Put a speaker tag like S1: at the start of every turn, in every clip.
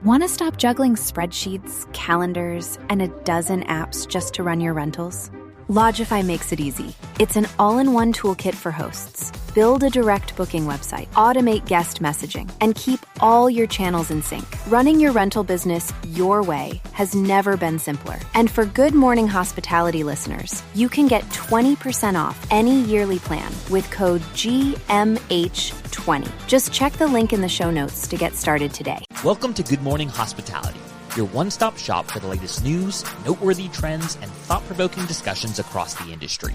S1: Want to stop juggling spreadsheets, calendars, and a dozen apps just to run your rentals? Lodgify makes it easy. It's an all-in-one toolkit for hosts. Build a direct booking website, automate guest messaging, and keep all your channels in sync. Running your rental business your way has never been simpler. And for Good Morning Hospitality listeners, you can get 20% off any yearly plan with code GMH20. Just check the link in the show notes to get started today.
S2: Welcome to Good Morning Hospitality, your one-stop shop for the latest news, noteworthy trends, and thought-provoking discussions across the industry.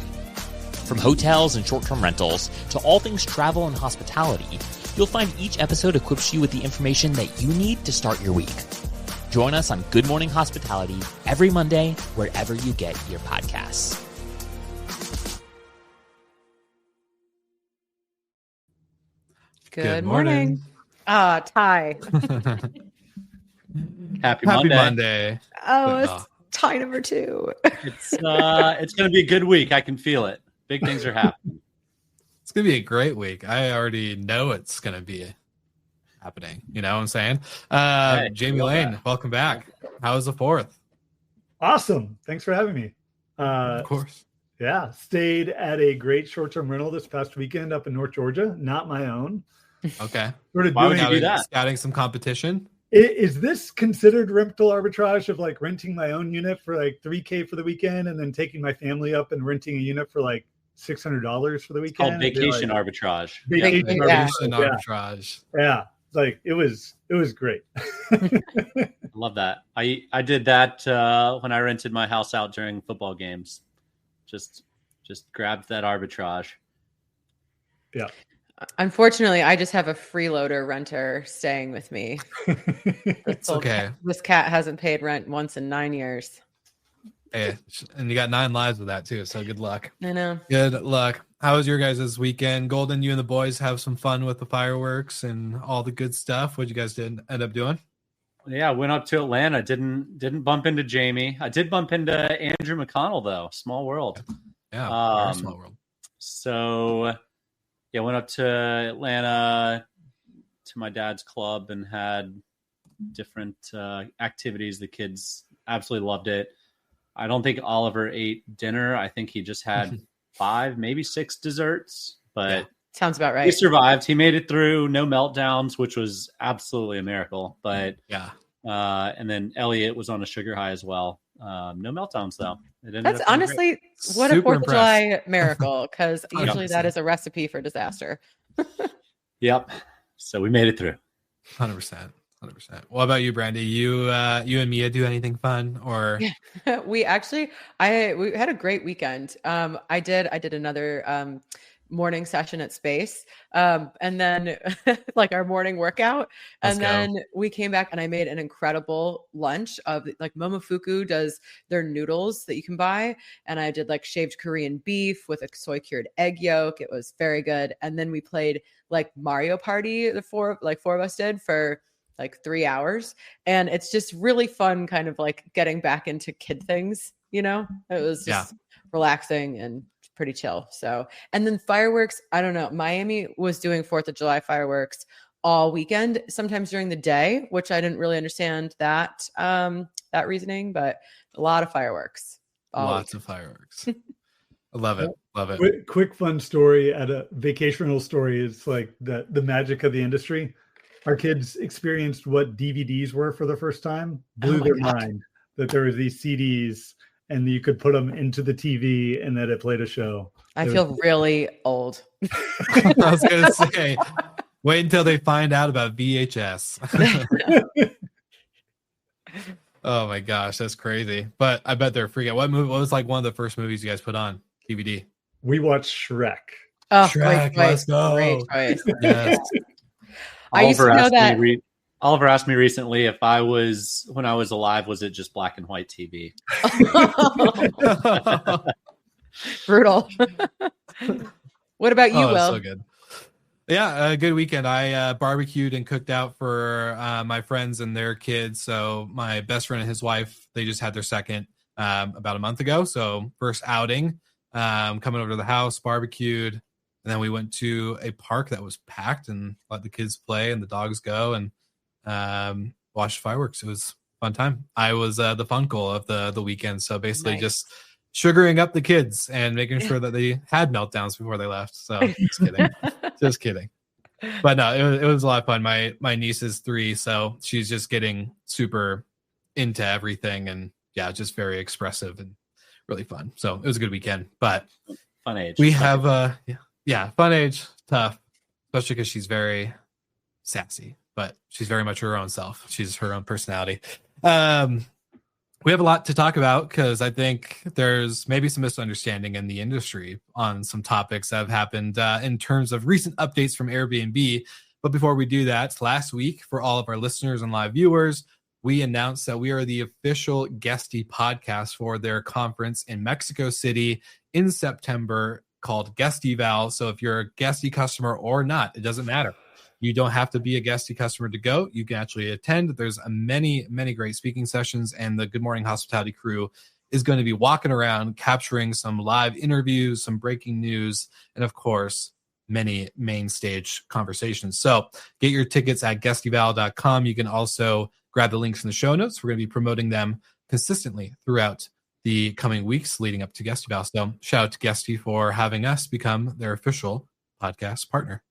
S2: From hotels and short-term rentals to all things travel and hospitality, you'll find each episode equips you with the information that you need to start your week. Join us on Good Morning Hospitality every Monday, wherever you get your podcasts.
S3: Good morning. Ty.
S4: Happy
S5: Monday.
S4: Monday.
S3: Oh, it's tie number 2.
S4: It's going to be a good week. I can feel it. Big things are happening.
S5: It's going to be a great week. I already know it's going to be happening. You know what I'm saying?
S4: Hey,
S5: Jamie Lane, welcome back. How was the 4th?
S6: Awesome. Thanks for having me.
S5: Of course.
S6: Yeah. Stayed at a great short-term rental this past weekend up in North Georgia. Not my own.
S5: Okay.
S6: Sort of
S4: Why would you do that?
S5: Scouting some competition?
S6: Is this considered rental arbitrage of like renting my own unit for like $3,000 for the weekend and then taking my family up and renting a unit for like $600 for the weekend?
S4: It's called vacation arbitrage.
S6: Vacation
S5: arbitrage.
S6: Yeah. Like it was great.
S4: I love that. I did that when I rented my house out during football games. Just grabbed that arbitrage.
S6: Yeah.
S3: Unfortunately, I just have a freeloader renter staying with me.
S5: It's okay.
S3: This cat hasn't paid rent once in 9 years.
S5: Hey, and you got 9 lives with that too, so good luck.
S3: I know.
S5: Good luck. How was your guys' weekend? Golden, you and the boys have some fun with the fireworks and all the good stuff. What'd you guys end up doing?
S4: Yeah, I went up to Atlanta. Didn't bump into Jamie. I did bump into Andrew McConnell though. Small world.
S5: Yeah, very small world.
S4: So yeah, went up to Atlanta to my dad's club and had different activities. The kids absolutely loved it. I don't think Oliver ate dinner. I think he just had 5, maybe 6 desserts, but
S3: sounds about right.
S4: He survived. He made it through. No meltdowns, which was absolutely a miracle. But and then Elliot was on a sugar high as well. No meltdowns though.
S3: That's honestly what a 4th of July miracle, because usually that is a recipe for disaster.
S4: Yep. So we made it through.
S5: 100%. What about you, Brandy? You and Mia do anything fun or?
S3: We had a great weekend. I did another morning session at Space, and then like our morning workout, and then we came back and I made an incredible lunch of like Momofuku does their noodles that you can buy, and I did like shaved Korean beef with a soy cured egg yolk. It was very good. And then we played like Mario Party. The four of us did for like 3 hours, and it's just really fun, kind of like getting back into kid things. You know, it was just relaxing and pretty chill. So, and then fireworks, I don't know. Miami was doing 4th of July fireworks all weekend, sometimes during the day, which I didn't really understand that reasoning, but a lot of fireworks.
S5: Lots of fireworks. I love it.
S6: Quick fun story at a vacation rental story is like the magic of the industry. Our kids experienced what DVDs were for the first time, blew their mind that there were these CDs and you could put them into the TV and that it played a show.
S3: I feel really old.
S5: I was going to say, wait until they find out about VHS. Oh my gosh, that's crazy. But I bet they're freaking out. What was like one of the first movies you guys put on DVD?
S6: We watched Shrek.
S3: Oh,
S5: Shrek, let's go.
S3: Great choice.
S5: Yes.
S3: I used to know that.
S4: Oliver asked me recently if when I was alive, was it just black and white TV?
S3: Brutal. What about you, Will?
S5: So good. Yeah, a good weekend. I barbecued and cooked out for my friends and their kids. So my best friend and his wife, they just had their second about a month ago. So first outing, coming over to the house, barbecued. And then we went to a park that was packed and let the kids play and the dogs go. And watched fireworks. It was a fun time. I was the funkle of the weekend. So basically just sugaring up the kids and making sure that they had meltdowns before they left. So just kidding. Just kidding. But no, it was a lot of fun. My niece is 3, so she's just getting super into everything, and yeah, just very expressive and really fun. So it was a good weekend. But
S4: fun age.
S5: We have fun age, tough, especially because she's very sassy, but she's very much her own self. She's her own personality. We have a lot to talk about because I think there's maybe some misunderstanding in the industry on some topics that have happened in terms of recent updates from Airbnb. But before we do that, last week, for all of our listeners and live viewers, we announced that we are the official Guesty podcast for their conference in Mexico City in September called Guestival. So if you're a Guesty customer or not, it doesn't matter. You don't have to be a Guesty customer to go. You can actually attend. There's many, many great speaking sessions, and the Good Morning Hospitality crew is going to be walking around, capturing some live interviews, some breaking news, and of course, many main stage conversations. So get your tickets at guestival.com. You can also grab the links in the show notes. We're going to be promoting them consistently throughout the coming weeks leading up to Guestival. So shout out to Guesty for having us become their official podcast partner.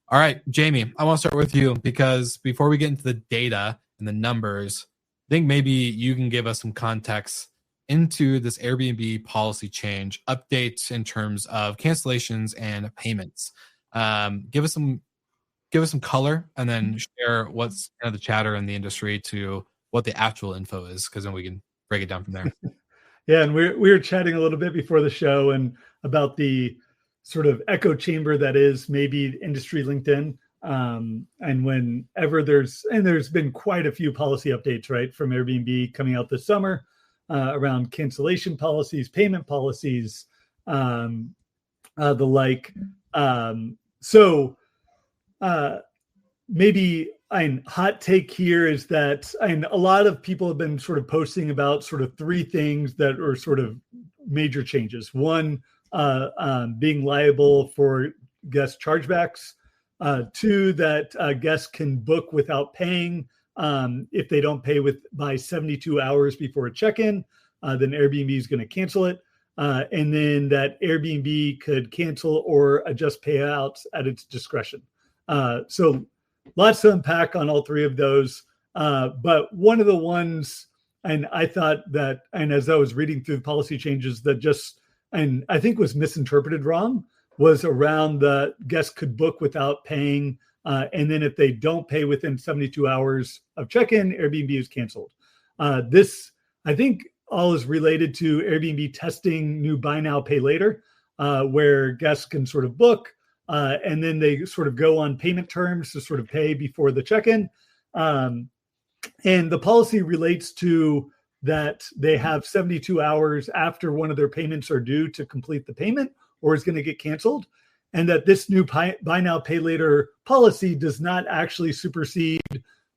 S5: All right, Jamie, I want to start with you because before we get into the data and the numbers, I think maybe you can give us some context into this Airbnb policy change updates in terms of cancellations and payments. Give us some color, and then share what's kind of the chatter in the industry to what the actual info is, because then we can break it down from there.
S6: Yeah, and we were chatting a little bit before the show and about the sort of echo chamber that is maybe industry LinkedIn. And whenever there's been quite a few policy updates, right, from Airbnb coming out this summer around cancellation policies, payment policies, the like. Maybe a hot take here is that a lot of people have been sort of posting about sort of 3 things that are sort of major changes. One, being liable for guest chargebacks. 2, that guests can book without paying. If they don't pay by 72 hours before a check-in, then Airbnb is going to cancel it. And then that Airbnb could cancel or adjust payouts at its discretion. So lots to unpack on all 3 of those. But one of the ones, and I thought that, and as I was reading through the policy changes that just, and I think was misinterpreted wrong, was around the guests could book without paying. And then if they don't pay within 72 hours of check-in, Airbnb is canceled. This, I think, all is related to Airbnb testing new buy now, pay later, where guests can sort of book, and then they sort of go on payment terms to sort of pay before the check-in. And the policy relates to that they have 72 hours after one of their payments are due to complete the payment or is going to get canceled. And that this new buy now, pay later policy does not actually supersede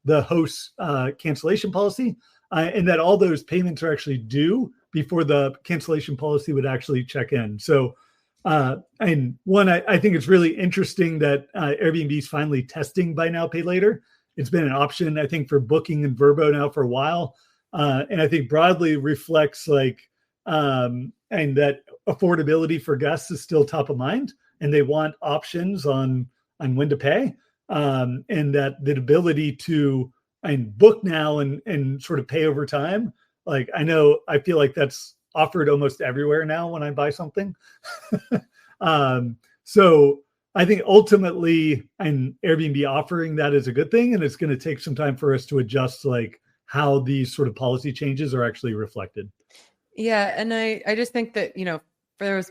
S6: the host's cancellation policy, and that all those payments are actually due before the cancellation policy would actually check in. So, and one, I think it's really interesting that Airbnb is finally testing buy now, pay later. It's been an option, I think, for Booking and Vrbo now for a while. And I think broadly reflects and that affordability for guests is still top of mind, and they want options on when to pay, and that the ability to book now and sort of pay over time. Like, I feel like that's offered almost everywhere now when I buy something. So I think ultimately, Airbnb offering that is a good thing, and it's going to take some time for us to adjust how these sort of policy changes are actually reflected.
S3: Yeah, and I just think that, there was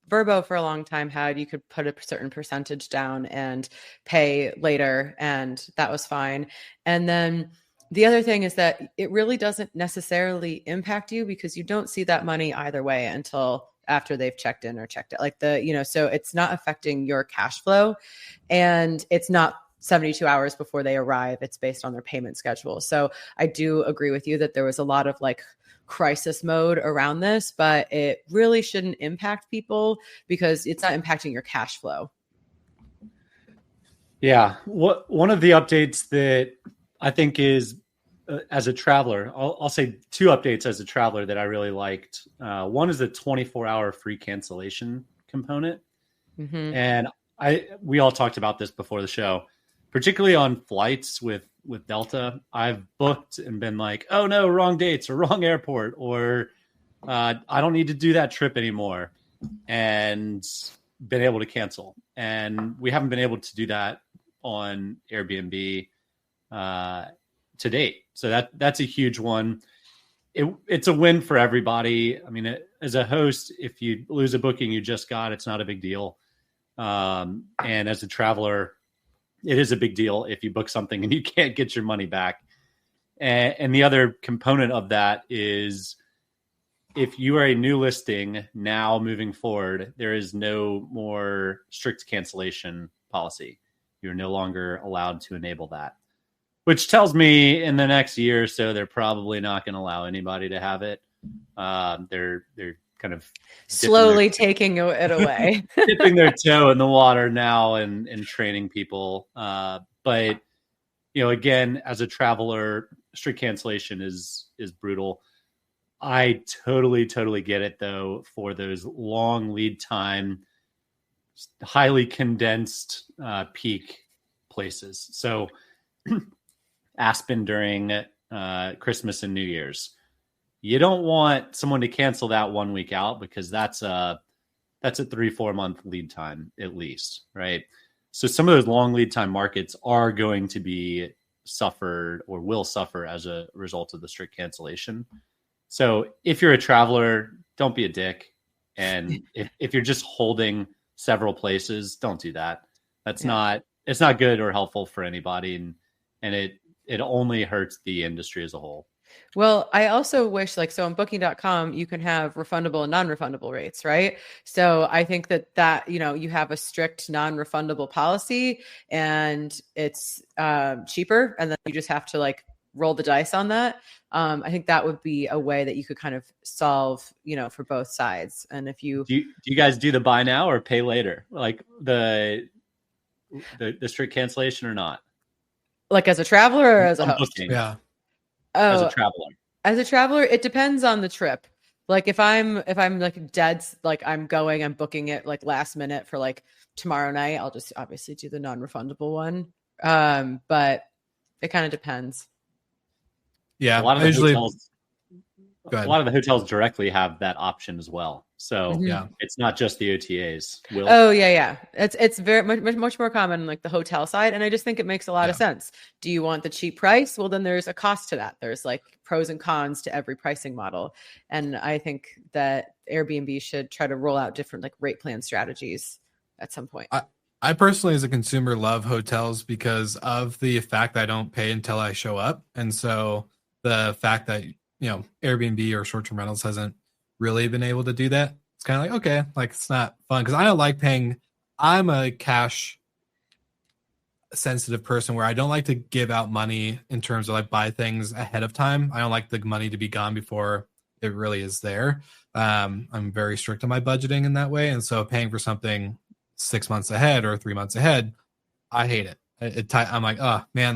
S3: Vrbo for a long time you could put a certain percentage down and pay later, and that was fine. And then the other thing is that it really doesn't necessarily impact you because you don't see that money either way until after they've checked in or checked out. So it's not affecting your cash flow, and it's not 72 hours before they arrive. It's based on their payment schedule. So I do agree with you that there was a lot of crisis mode around this, but it really shouldn't impact people because it's not impacting your cash flow.
S4: Yeah. One of the updates that I think is as a traveler, I'll say two updates as a traveler that I really liked. One is the 24-hour free cancellation component.
S3: Mm-hmm.
S4: And we all talked about this before the show, particularly on flights with Delta. I've booked and been like, oh no, wrong dates or wrong airport, or I don't need to do that trip anymore, and been able to cancel. And we haven't been able to do that on Airbnb to date. So that's a huge one. It's a win for everybody. I mean, as a host, if you lose a booking you just got, it's not a big deal. And as a traveler, it is a big deal if you book something and you can't get your money back. And the other component of that is if you are a new listing now moving forward, there is no more strict cancellation policy. You're no longer allowed to enable that, which tells me in the next year or so, they're probably not going to allow anybody to have it. They're kind of
S3: slowly taking it away,
S4: dipping their toe in the water now and training people. But again, as a traveler, strict cancellation is brutal. I totally get it though, for those long lead time, highly condensed peak places. So Aspen during Christmas and New Year's, you don't want someone to cancel that 1 week out, because that's a 3-4 month lead time at least, right? So some of those long lead time markets are going to be suffered or will suffer as a result of the strict cancellation. So if you're a traveler, don't be a dick. And if you're just holding several places, don't do that. It's not good or helpful for anybody. And it only hurts the industry as a whole.
S3: Well, I also wish, so on booking.com, you can have refundable and non-refundable rates, right? So I think that, you have a strict non-refundable policy and it's cheaper. And then you just have to roll the dice on that. I think that would be a way that you could kind of solve, for both sides. And if do
S4: you guys do the buy now or pay later, like the strict cancellation or not?
S3: Like as a traveler or as a host?
S4: Booking.
S5: Yeah.
S3: Oh,
S4: as a traveler,
S3: it depends on the trip. Like if I'm dead, I'm booking it last minute for tomorrow night, I'll just obviously do the non-refundable one. But it kind of depends.
S5: Yeah.
S4: A lot of the hotels directly have that option as well. So it's not just the OTAs.
S3: Oh yeah. It's very much more common on the hotel side. And I just think it makes a lot of sense. Do you want the cheap price? Well, then there's a cost to that. There's pros and cons to every pricing model. And I think that Airbnb should try to roll out different rate plan strategies at some point.
S5: I personally, as a consumer, love hotels because of the fact that I don't pay until I show up. And so the fact that, Airbnb or short-term rentals hasn't really been able to do that, it's kind of okay, it's not fun because I don't like paying. I'm a cash sensitive person where I don't like to give out money in terms of buy things ahead of time. I don't like the money to be gone before it really is there. I'm very strict on my budgeting in that way. And so paying for something 6 months ahead or 3 months ahead, I hate it. I'm like, oh man,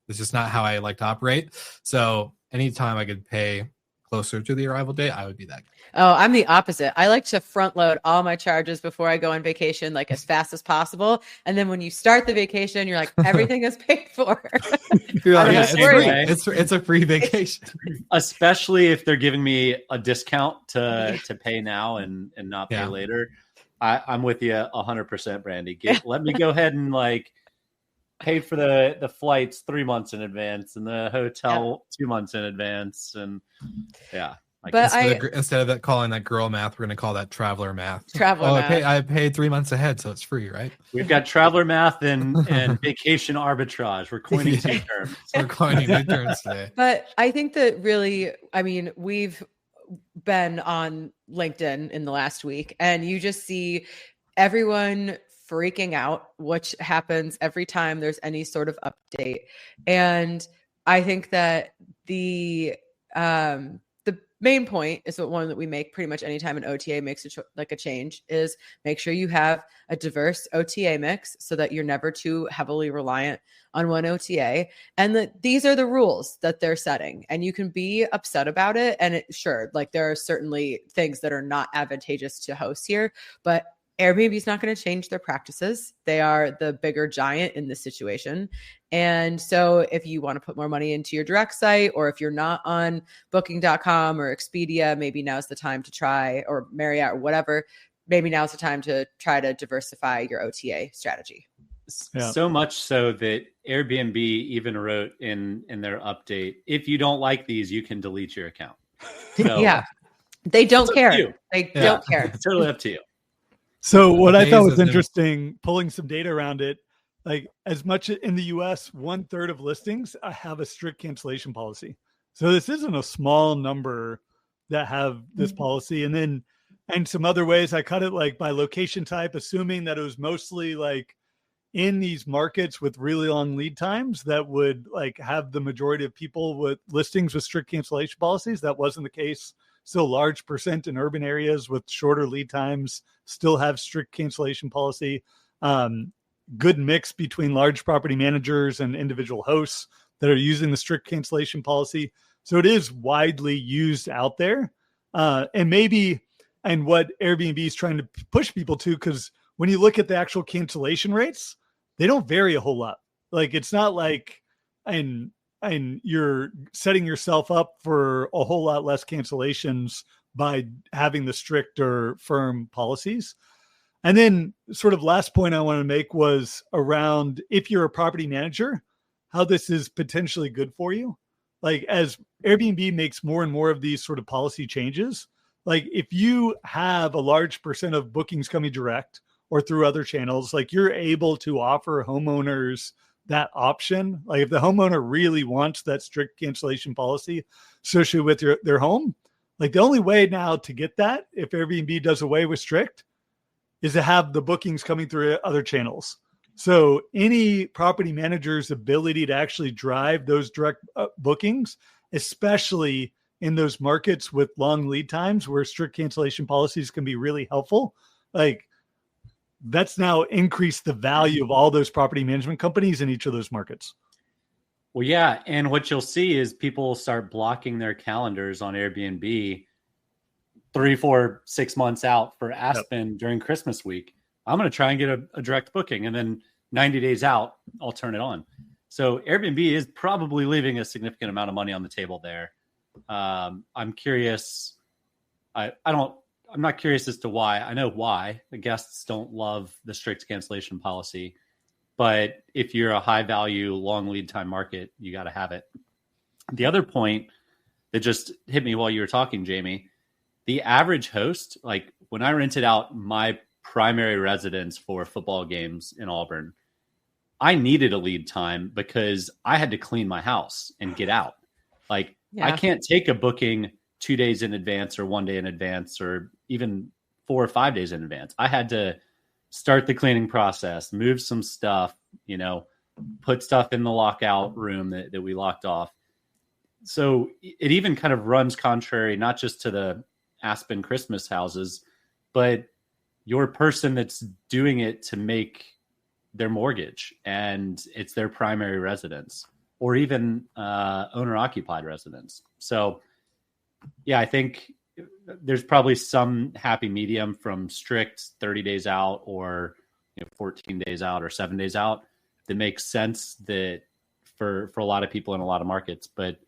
S5: this is not how I like to operate. So anytime I could pay closer to the arrival date, I would be that guy.
S3: Oh, I'm the opposite. I like to front load all my charges before I go on vacation, as fast as possible. And then when you start the vacation, you're like, everything is paid for.
S5: It's a free vacation.
S4: Especially if they're giving me a discount to pay now and not pay later. I'm with you 100%, Brandy. Let me go ahead and pay for the flights 3 months in advance and the hotel 2 months in advance. And
S3: but
S5: instead of that calling that girl math, we're going to call that traveler math.
S3: Math.
S5: I paid 3 months ahead, so it's free, right?
S4: We've got traveler math and vacation arbitrage. We're coining two terms.
S5: We're coining new terms today.
S3: But I think that really, we've been on LinkedIn in the last week, and you just see everyone freaking out, which happens every time there's any sort of update. And I think that the main point is one that we make pretty much anytime an OTA makes a change is make sure you have a diverse OTA mix so that you're never too heavily reliant on one OTA, and that these are the rules that they're setting, and you can be upset about it. And sure, like there are certainly things that are not advantageous to hosts here, but Airbnb is not going to change their practices. They are the bigger giant in this situation. And so if you want to put more money into your direct site, or if you're not on booking.com or Expedia, maybe now's the time to try, or Marriott or whatever, maybe now's the time to try to diversify your OTA strategy.
S4: Yeah. So much so that Airbnb even wrote in their update, if you don't like these, you can delete your account. So,
S3: yeah. They don't care. They don't care.
S4: It's totally up to you.
S6: So what I thought was interesting, pulling some data around it, like as much in the US, 1/3 of listings have a strict cancellation policy. So this isn't a small number that have this policy. And then, and some other ways I cut it like by location type, assuming that it was mostly like in these markets with really long lead times that would like have the majority of people with listings with strict cancellation policies. That wasn't the case. Still a large percent in urban areas with shorter lead times still have strict cancellation policy. Good mix between large property managers and individual hosts that are using the strict cancellation policy. So it is widely used out there. And what Airbnb is trying to push people to, because when you look at the actual cancellation rates, they don't vary a whole lot. Like it's not like, and you're setting yourself up for a whole lot less cancellations by having the strict or firm policies. And then sort of last point I want to make was around if you're a property manager, how this is potentially good for you. Like as Airbnb makes more and more of these sort of policy changes, like if you have a large percent of bookings coming direct or through other channels, like you're able to offer homeowners that option. Like if the homeowner really wants that strict cancellation policy associated with their home, like the only way now to get that, if Airbnb does away with strict, is to have the bookings coming through other channels. So any property manager's ability to actually drive those direct bookings, especially in those markets with long lead times where strict cancellation policies can be really helpful, like that's now increased the value of all those property management companies in each of those markets.
S4: Well, yeah. And what you'll see is people start blocking their calendars on Airbnb 3, 4, 6 months out for Aspen during Christmas week. I'm going to try and get a direct booking, and then 90 days out, I'll turn it on. So Airbnb is probably leaving a significant amount of money on the table there. I'm curious. I'm not curious as to why. I know why the guests don't love the strict cancellation policy, but if you're a high value, long lead time market, you got to have it. The other point that just hit me while you were talking, Jamie, the average host, like when I rented out my primary residence for football games in Auburn, I needed a lead time because I had to clean my house and get out. Like I can't take a booking 2 days in advance or 1 day in advance or even 4 or 5 days in advance. I had to start the cleaning process, move some stuff, put stuff in the lockout room that we locked off. So it even kind of runs contrary, not just to the Aspen Christmas houses, but your person that's doing it to make their mortgage and it's their primary residence or even owner occupied residence. So yeah, I think there's probably some happy medium from strict 30 days out or 14 days out or 7 days out that makes sense that for a lot of people in a lot of markets. But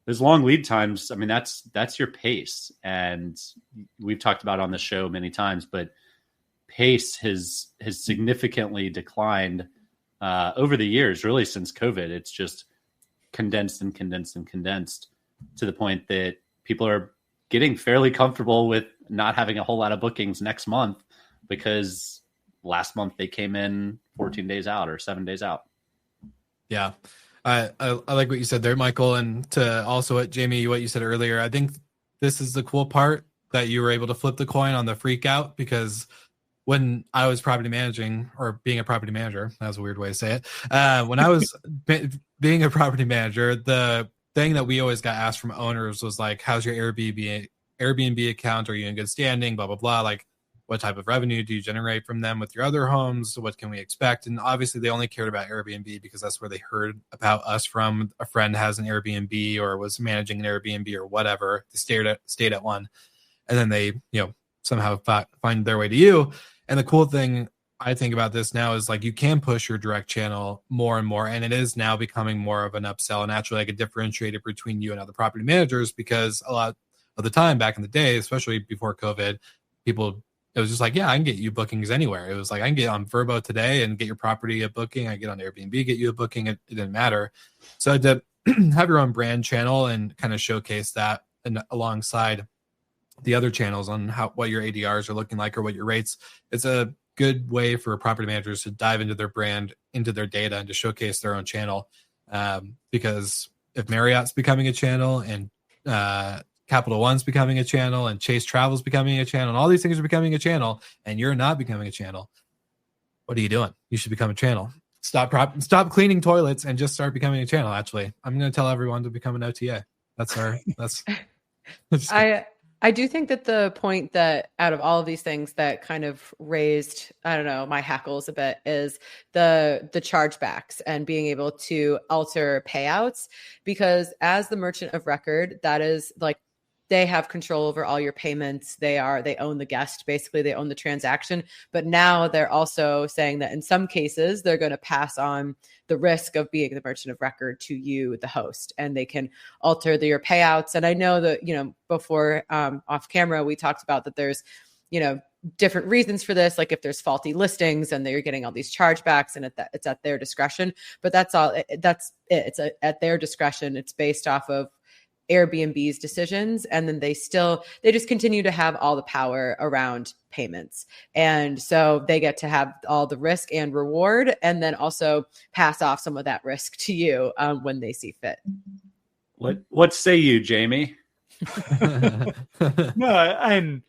S4: those long lead times, I mean, that's your pace. And we've talked about it on the show many times, but pace has significantly declined over the years, really since COVID. It's just condensed and condensed and condensed to the point that people are getting fairly comfortable with not having a whole lot of bookings next month because last month they came in 14 days out or 7 days out.
S5: Yeah. I like what you said there, Michael, and to also what Jamie, what you said earlier. I think this is the cool part that you were able to flip the coin on the freak out, because when I was property managing or being a property manager, that was a weird way to say it. When I was being a property manager, the thing that we always got asked from owners was like, how's your Airbnb account? Are you in good standing? Blah, blah, blah. Like, what type of revenue do you generate from them with your other homes? What can we expect? And obviously they only cared about Airbnb because that's where they heard about us from. A friend has an Airbnb or was managing an Airbnb or whatever. They stayed at one. And then they, somehow find their way to you. And the cool thing I think about this now is like, you can push your direct channel more and more. And it is now becoming more of an upsell and actually like a differentiator between you and other property managers, because a lot of the time back in the day, especially before COVID, it was just like, yeah, I can get you bookings anywhere. It was like, I can get on Vrbo today and get your property a booking. I get on Airbnb, get you a booking. It didn't matter. So to have your own brand channel and kind of showcase that and alongside the other channels on what your ADRs are looking like or what your rates, it's a good way for property managers to dive into their brand, into their data, and to showcase their own channel. Because if Marriott's becoming a channel and Capital One's becoming a channel and Chase Travel's becoming a channel and all these things are becoming a channel and you're not becoming a channel, what are you doing? You should become a channel. Stop cleaning toilets and just start becoming a channel. Actually, I'm going to tell everyone to become an OTA.
S3: I do think that the point that out of all of these things that kind of raised, I don't know, my hackles a bit is the chargebacks and being able to alter payouts, because as the merchant of record, that is like, they have control over all your payments. They own the guest, basically they own the transaction. But now they're also saying that in some cases, they're going to pass on the risk of being the merchant of record to you, the host, and they can alter your payouts. And I know that, before off camera, we talked about that there's, different reasons for this. Like if there's faulty listings and they're getting all these chargebacks and it's at their discretion, but that's all, it's at their discretion. It's based off of Airbnb's decisions. And then they just continue to have all the power around payments. And so they get to have all the risk and reward, and then also pass off some of that risk to you when they see fit.
S4: What say you, Jamie?
S6: No, I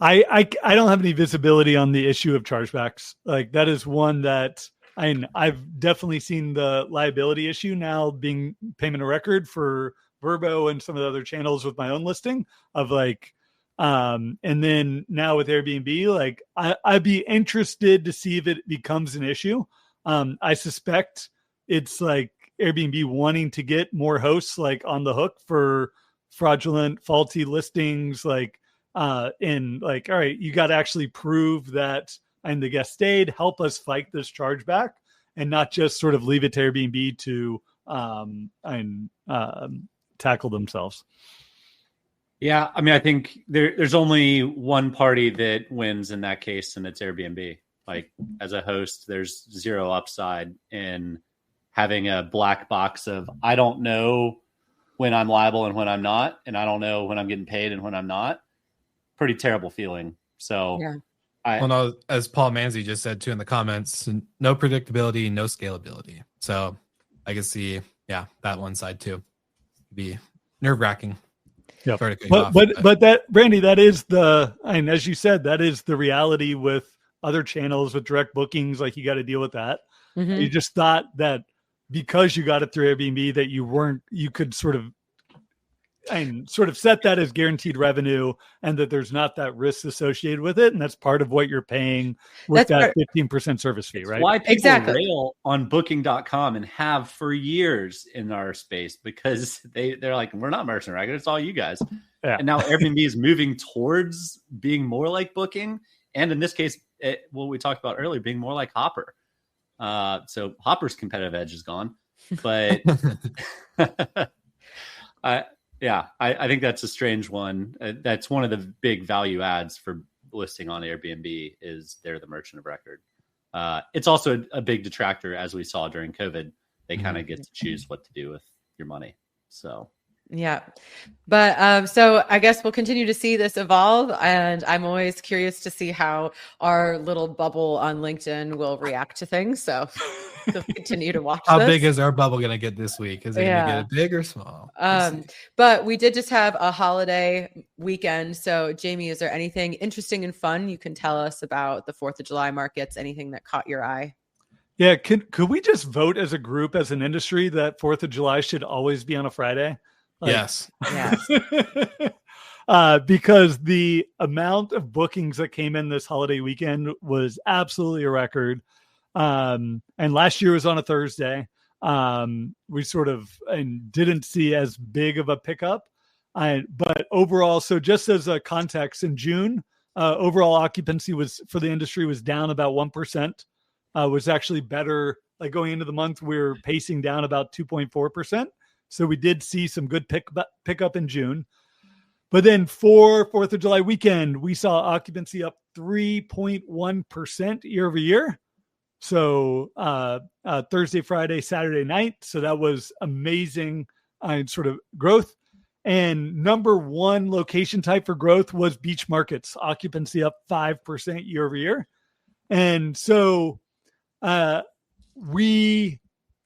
S6: don't have any visibility on the issue of chargebacks. Like that is one that I've definitely seen the liability issue now being payment of record for Vrbo and some of the other channels with my own listing of like, and then now with Airbnb, like I'd be interested to see if it becomes an issue. I suspect it's like Airbnb wanting to get more hosts like on the hook for fraudulent, faulty listings, like, and like, all right, you got to actually prove that and the guest stayed, help us fight this chargeback and not just sort of leave it to Airbnb to tackle themselves.
S4: Yeah. I mean, I think there's only one party that wins in that case, and it's Airbnb. Like as a host, there's zero upside in having a black box of, I don't know when I'm liable and when I'm not, and I don't know when I'm getting paid and when I'm not. Pretty terrible feeling. So
S3: yeah.
S5: No, as Paul Manzi just said too in the comments, no predictability, no scalability. So I can see, that one side too. Be nerve-wracking.
S6: Yeah, but that, Brandy, that is and as you said, that is the reality with other channels with direct bookings. Like you got to deal with that. Mm-hmm. You just thought that because you got it through Airbnb that you could sort of set that as guaranteed revenue and that there's not that risk associated with it. And that's part of what you're paying with that 15% service fee, right?
S4: Why people rail on booking.com and have for years in our space, because they're like, we're not merchant record. It's all you guys. Yeah. And now Airbnb is moving towards being more like Booking. And in this case, what we talked about earlier, being more like Hopper. So Hopper's competitive edge is gone, but I think that's a strange one. That's one of the big value adds for listing on Airbnb is they're the merchant of record. It's also a big detractor, as we saw during COVID. They kind of get to choose what to do with your money. So.
S3: Yeah. But so I guess we'll continue to see this evolve. And I'm always curious to see how our little bubble on LinkedIn will react to things. So we'll continue to watch
S5: How big is our bubble going to get this week? Is it going to get big or small?
S3: But we did just have a holiday weekend. So Jamie, is there anything interesting and fun you can tell us about the 4th of July markets? Anything that caught your eye?
S6: Yeah, could we just vote as a group, as an industry, that 4th of July should always be on a Friday?
S5: Yes.
S3: Yes.
S6: Because the amount of bookings that came in this holiday weekend was absolutely a record. And last year was on a Thursday. We sort of didn't see as big of a pickup. But overall, so just as a context, in June, overall occupancy was for the industry was down about 1%. Was actually better. Like going into the month, we were pacing down about 2.4%. So we did see some good pickup in June. But then for 4th of July weekend, we saw occupancy up 3.1% year over year. So Thursday, Friday, Saturday night. So that was amazing sort of growth. And number one location type for growth was beach markets, occupancy up 5% year over year. And so we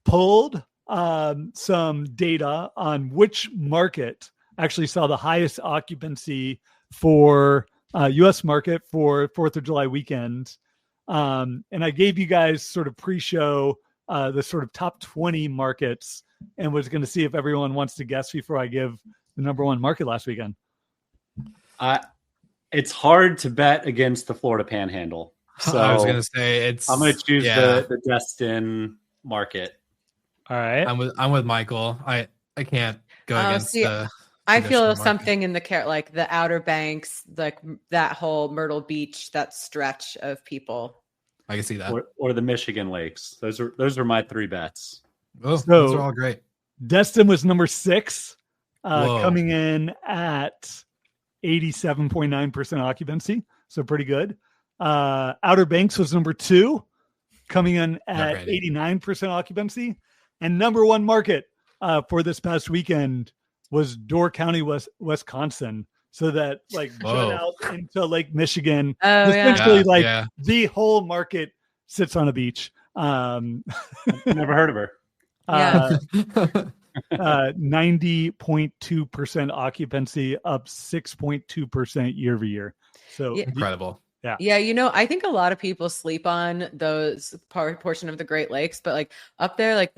S6: pulled some data on which market actually saw the highest occupancy for U.S. market for 4th of July weekend. And I gave you guys sort of pre-show the sort of top 20 markets and was going to see if everyone wants to guess before I give the number one market last weekend.
S4: It's hard to bet against the Florida Panhandle. So
S5: I was going to say
S4: I'm going to choose the Destin market.
S6: All right.
S5: I'm with Michael. I can't go against the
S3: I feel
S5: market.
S3: something in like the Outer Banks, like that whole Myrtle Beach, that stretch of people.
S5: I can see that.
S4: Or the Michigan Lakes. Those are my three bets.
S5: Oh, so, those are all great.
S6: Destin was number 6, coming in at 87.9% occupancy. So pretty good. Outer Banks was number 2, coming in at 89% occupancy. And number one market for this past weekend was Door County, Wisconsin. So that like shut out into Lake Michigan. Essentially the whole market sits on a beach.
S4: Never heard of her.
S6: 90.2% occupancy, up 6.2% year over year. So
S5: incredible.
S3: Yeah. You know, I think a lot of people sleep on those portion of the Great Lakes, but like up there, like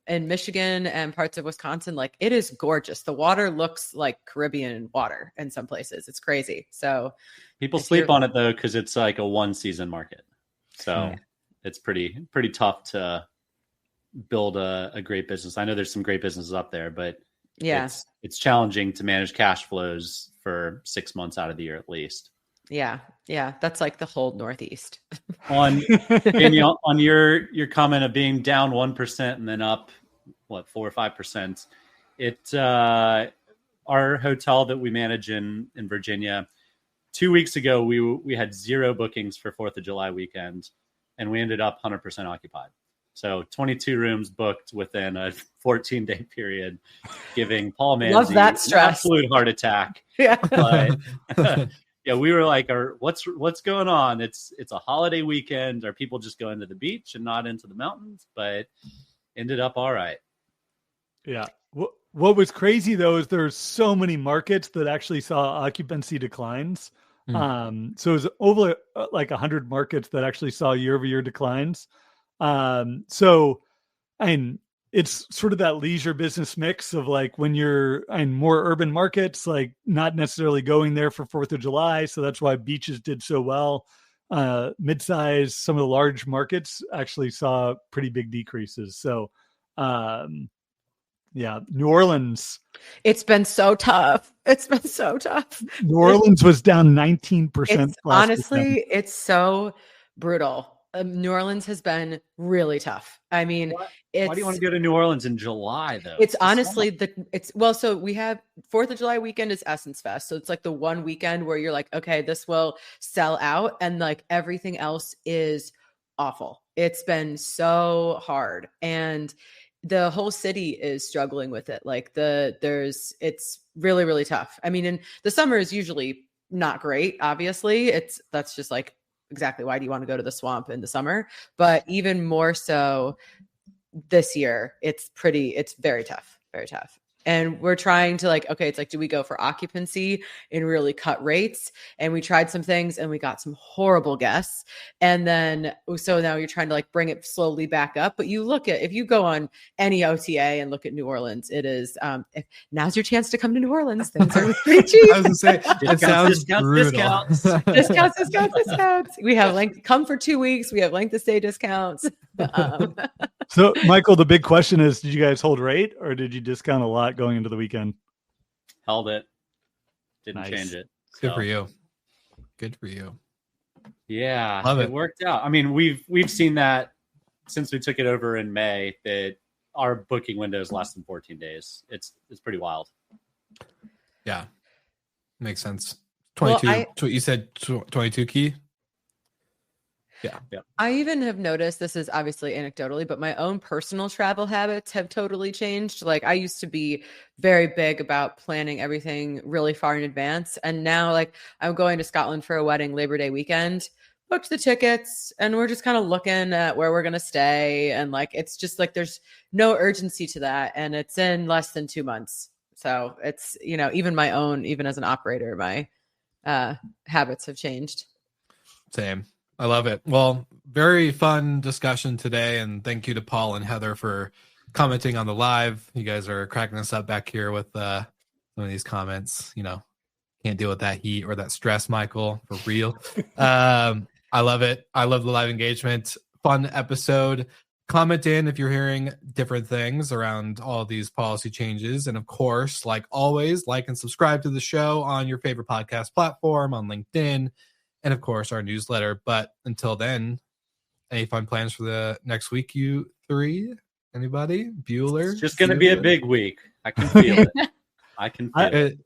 S3: in Michigan and parts of Wisconsin, like it is gorgeous. The water looks like Caribbean water in some places. It's crazy. So
S4: people sleep on it though, because it's like a one season market. So it's pretty tough to build a great business. I know there's some great businesses up there, but it's challenging to manage cash flows for 6 months out of the year at least.
S3: Yeah. That's like the whole Northeast.
S4: On Danielle, on your comment of being down 1% and then up 4 or 5%. Our hotel that we manage in Virginia, 2 weeks ago we had 0 bookings for 4th of July weekend, and we ended up 100% occupied. So 22 rooms booked within a 14-day period, giving Paul Manzi an absolute heart attack.
S3: Yeah.
S4: But, yeah, we were like, what's going on? It's a holiday weekend. Are people just going to the beach and not into the mountains? But ended up all right. Yeah.
S6: What was crazy though is there's so many markets that actually saw occupancy declines. So it was over like 100 markets that actually saw year-over-year declines. So, and it's sort of that leisure business mix of like when you're in more urban markets, like not necessarily going there for 4th of July. So that's why beaches did so well. Mid-size, some of the large markets actually saw pretty big decreases. So, New Orleans.
S3: It's been so tough.
S6: New Orleans was down 19%.
S3: Honestly, it's so brutal. New Orleans has been really tough. I mean,
S4: why do you want to go to New Orleans in July though?
S3: It's honestly so we have 4th of July weekend is Essence Fest. So it's like the one weekend where you're like, okay, this will sell out. And like everything else is awful. It's been so hard. And the whole city is struggling with it. Like it's really, really tough. I mean, and the summer is usually not great. Obviously that's just like, exactly why do you want to go to the swamp in the summer? But even more so this year, it's very tough. Very tough. And we're trying to like, okay, it's like, do we go for occupancy and really cut rates? And we tried some things and we got some horrible guests. And then, so now you're trying to like bring it slowly back up. But you look at, if you go on any OTA and look at New Orleans, it is, if now's your chance to come to New Orleans. Things are pretty cheap.
S5: I was going to say, it sounds brutal.
S3: Discounts. We have come for 2 weeks. We have length of stay discounts.
S6: So, Michael, the big question is, did you guys hold rate or did you discount a lot going into the weekend?
S4: Held it. Didn't change it.
S5: So. Good for you. Good for you.
S4: Yeah,
S5: Love it.
S4: It worked out. I mean, we've seen that since we took it over in May, that our booking window is less than 14 days. It's pretty wild.
S5: Yeah. Makes sense. 22. Well, you said 22 key? Yeah.
S3: I even have noticed, this is obviously anecdotally, but my own personal travel habits have totally changed. Like I used to be very big about planning everything really far in advance. And now like I'm going to Scotland for a wedding Labor Day weekend, booked the tickets, and we're just kind of looking at where we're going to stay. And like, it's just like, there's no urgency to that. And it's in less than 2 months. So it's, even my own, even as an operator, my habits have changed.
S5: Same. I love it. Well, very fun discussion today. And thank you to Paul and Heather for commenting on the live. You guys are cracking us up back here with some of these comments. Can't deal with that heat or that stress, Michael, for real. I love it. I love the live engagement. Fun episode. Comment in if you're hearing different things around all these policy changes. And of course, like always, like and subscribe to the show on your favorite podcast platform, on LinkedIn, and of course, our newsletter. But until then, any fun plans for the next week, you three? Anybody? Bueller?
S4: It's just going to be a big week. I can feel it. I can feel it.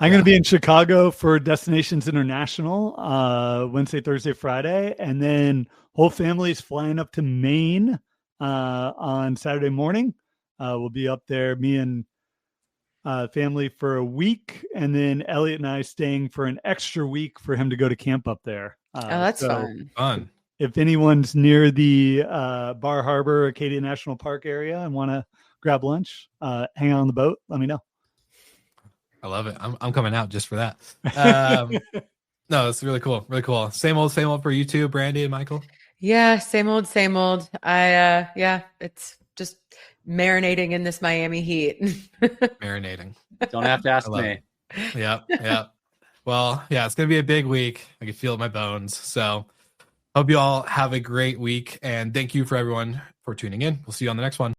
S6: I'm going to be in Chicago for Destinations International Wednesday, Thursday, Friday. And then whole family's flying up to Maine on Saturday morning. We'll be up there, me and family, for a week, and then Elliot and I staying for an extra week for him to go to camp up there.
S3: That's
S5: fun.
S6: If anyone's near the Bar Harbor, Acadia National Park area and want to grab lunch, hang out on the boat, let me know.
S5: I love it. I'm coming out just for that. No, it's really cool. Really cool. Same old for you too, Brandy and Michael.
S3: Yeah, same old. It's just marinating in this Miami heat.
S5: Marinating.
S4: Don't have to ask me.
S5: Yeah. Well, yeah, it's going to be a big week. I can feel it in my bones. So hope you all have a great week. And thank you for everyone for tuning in. We'll see you on the next one.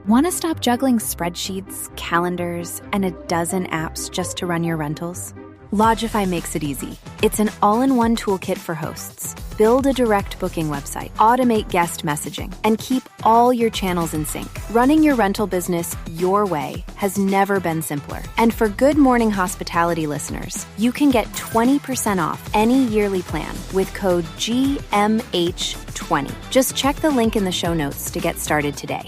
S1: Want to stop juggling spreadsheets, calendars, and a dozen apps just to run your rentals? Lodgify makes it easy. It's an all-in-one toolkit for hosts. Build a direct booking website, automate guest messaging, and keep all your channels in sync. Running your rental business your way has never been simpler. And for Good Morning Hospitality listeners, you can get 20% off any yearly plan with code GMH20. Just check the link in the show notes to get started today.